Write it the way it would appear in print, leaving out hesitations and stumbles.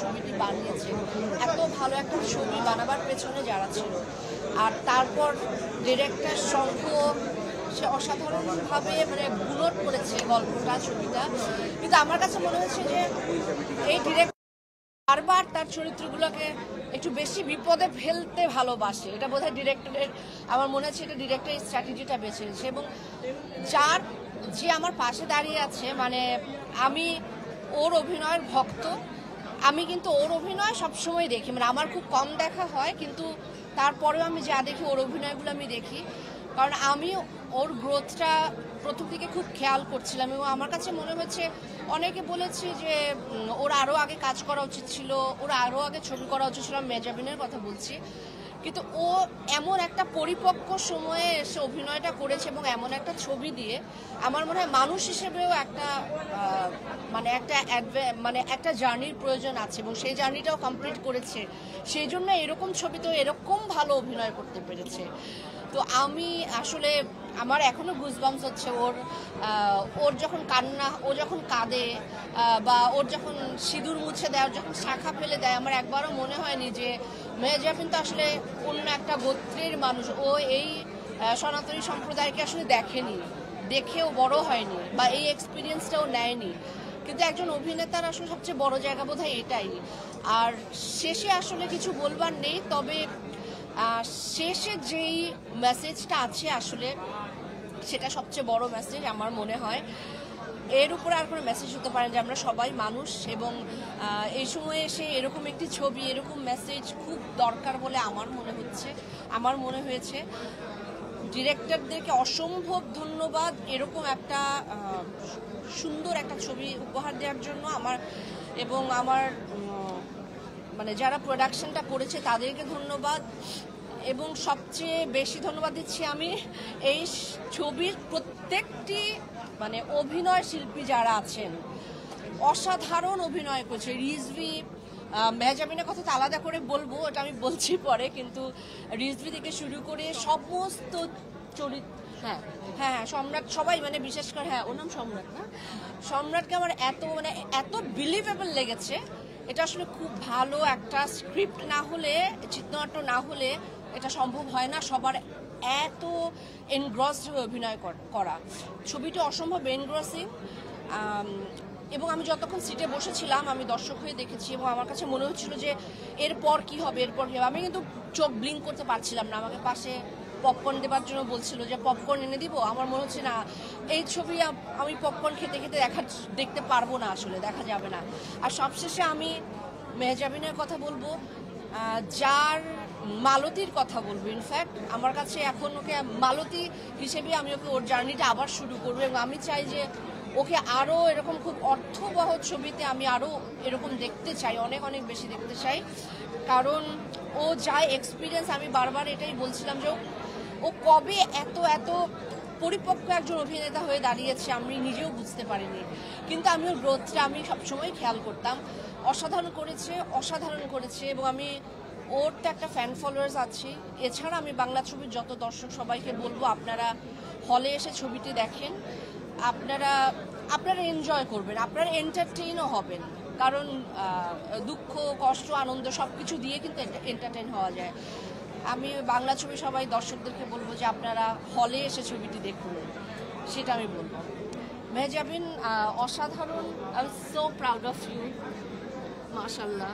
ছবিটি বানিয়েছে, এত ভালো একটা ছবি বানাবার পেছনে যারা ছিল, আর তারপর ডিরেক্টর শঙ্খ সে অসাধারণভাবে মানে বুনট করেছে গল্পটা, ছবিটা। কিন্তু আমার কাছে মনে হচ্ছে যে এই ডিরেক্টর বারবার তার চরিত্রগুলোকে একটু বেশি বিপদে ফেলতে ভালোবাসে। এটা বোধহয় ডিরেক্টরের, আমার মনে হচ্ছে এটা ডিরেক্টরের স্ট্র্যাটেজিটা বেছে নিয়েছে। এবং যে আমার পাশে দাঁড়িয়ে আছে, মানে আমি ওর অভিনয়ের ভক্ত, আমি কিন্তু ওর অভিনয় সবসময় দেখি, মানে আমার খুব কম দেখা হয়, কিন্তু তারপরেও আমি যা দেখি ওর অভিনয়গুলো আমি দেখি, কারণ আমি ওর গ্রোথটা প্রথম থেকে খুব খেয়াল করছিলাম। এবং আমার কাছে মনে হচ্ছে, অনেকে বলেছে যে ওর আরও আগে কাজ করা উচিত ছিল, ওর আরও আগে ছবি করা উচিত ছিল, আমি মেহজাবিনের কথা বলছি। কিন্তু ও এমন একটা পরিপক্ক সময়ে এসে অভিনয়টা করেছে এবং এমন একটা ছবি দিয়ে আমার মনে হয় মানুষ হিসেবেও একটা মানে একটা জার্নির প্রয়োজন আছে, এবং সেই জার্নিটাও কমপ্লিট করেছে। সেই জন্য এরকম ছবিতেও এরকম ভালো অভিনয় করতে পেরেছে। তো আমি আসলে আমার এখনো গুজবাম্পস হচ্ছে ওর যখন কান্না, ও যখন কাঁদে, বা ওর যখন সিঁদুর মুছে দেয়, যখন শাখা ফেলে দেয়, আমার একবারও মনে হয়নি যে মেহজাবিন তো আসলে অন্য একটা গোত্রের মানুষ, ও এই সনাতনী সম্প্রদায়কে আসলে দেখেনি, দেখেও বড় হয়নি, বা এই এক্সপিরিয়েন্সটাও নেয়নি। কিন্তু একজন অভিনেতার আসলে সবচেয়ে বড় জায়গা বোধহয় এটাই। আর শেষে আসলে কিছু বলবার নেই, তবে শেষে যেই মেসেজটা আছে আসলে সেটা সবচেয়ে বড় মেসেজ আমার মনে হয়। এর উপরে আর কোনো মেসেজ হতে পারে যে আমরা সবাই মানুষ, এবং এই সময়ে এসে এরকম একটি ছবি, এরকম মেসেজ খুব দরকার বলে আমার মনে হয়েছে। ডিরেক্টরদেরকে অসম্ভব ধন্যবাদ এরকম একটা সুন্দর একটা ছবি উপহার দেওয়ার জন্য। এবং আমার মানে যারা প্রোডাকশনটা করেছে তাদেরকে ধন্যবাদ, এবং সবচেয়ে বেশি ধন্যবাদ দিচ্ছি আমি এই ছবির প্রত্যেকটি মানে অভিনয় শিল্পী যারা আছেন, অসাধারণ অভিনয় করছে। রিজভি, মেহজাবিনের কথা তো আলাদা করে বলবো, ওটা আমি বলছি পরে, কিন্তু রিজভি থেকে শুরু করে সমস্ত চরিত্র, হ্যাঁ সম্রাট, সবাই মানে বিশেষ করে, ওর নাম সম্রাট না, সম্রাটকে আমার এত বিলিভেবল লেগেছে। এটা আসলে খুব ভালো একটা স্ক্রিপ্ট না হলে, চিত্রনাট্য না হলে এটা সম্ভব হয় না সবার এত এনগ্রসড হয়ে অভিনয় করা। ছবিটি অসম্ভব এনগ্রসিং, এবং আমি যতক্ষণ সিটে বসেছিলাম আমি দর্শক হয়ে দেখেছি, এবং আমার কাছে মনে হচ্ছিল যে এরপর কি হবে। আমি কিন্তু চোখ ব্লিঙ্ক করতে পারছিলাম না। আমাকে পাশে পপকর্ন দেবার জন্য বলছিল যে পপকর্ন এনে দিব। আমার মনে হচ্ছে না, এই ছবি আমি পপকর্ন খেতে খেতে দেখতে পারবো না, আসলে দেখা যাবে না। আর সবশেষে আমি মেহজাবিনের কথা বলবো, যার মালতীর কথা বলবো। ইনফ্যাক্ট আমার কাছে এখন ওকে মালতী হিসেবে আমি ওর জার্নিটা আবার শুরু করবো, এবং আমি চাই যে ওকে আরও এরকম খুব অর্থবহ ছবিতে আমি আরও এরকম দেখতে চাই, অনেক অনেক বেশি দেখতে চাই। কারণ ও যা এক্সপিরিয়েন্স, আমি বারবার এটাই বলছিলাম যে ও কবে এত পরিপক্ক একজন অভিনেতা হয়ে দাঁড়িয়েছে আমি নিজেও বুঝতে পারিনি। কিন্তু আমি ওর গ্রোথটা আমি সবসময় খেয়াল করতাম। অসাধারণ করেছে, এবং আমি ওর তো একটা ফ্যান ফলোয়ার্স আছে। এছাড়া আমি বাংলা ছবির যত দর্শক সবাইকে বলবো, আপনারা হলে এসে ছবিটি দেখেন, আপনারা এনজয় করবেন, আপনারা এন্টারটেইনও হবেন। কারণ দুঃখ, কষ্ট, আনন্দ সবকিছু দিয়ে কিন্তু এন্টারটেইন হওয়া যায়। আমি বাংলা ছবি সবাই দর্শকদেরকে বলবো যে আপনারা হলে এসে ছবিটি দেখুন, সেটা আমি বলবো। মেহজাবিন অসাধারণ, I am so proud of you, মাশাআল্লাহ।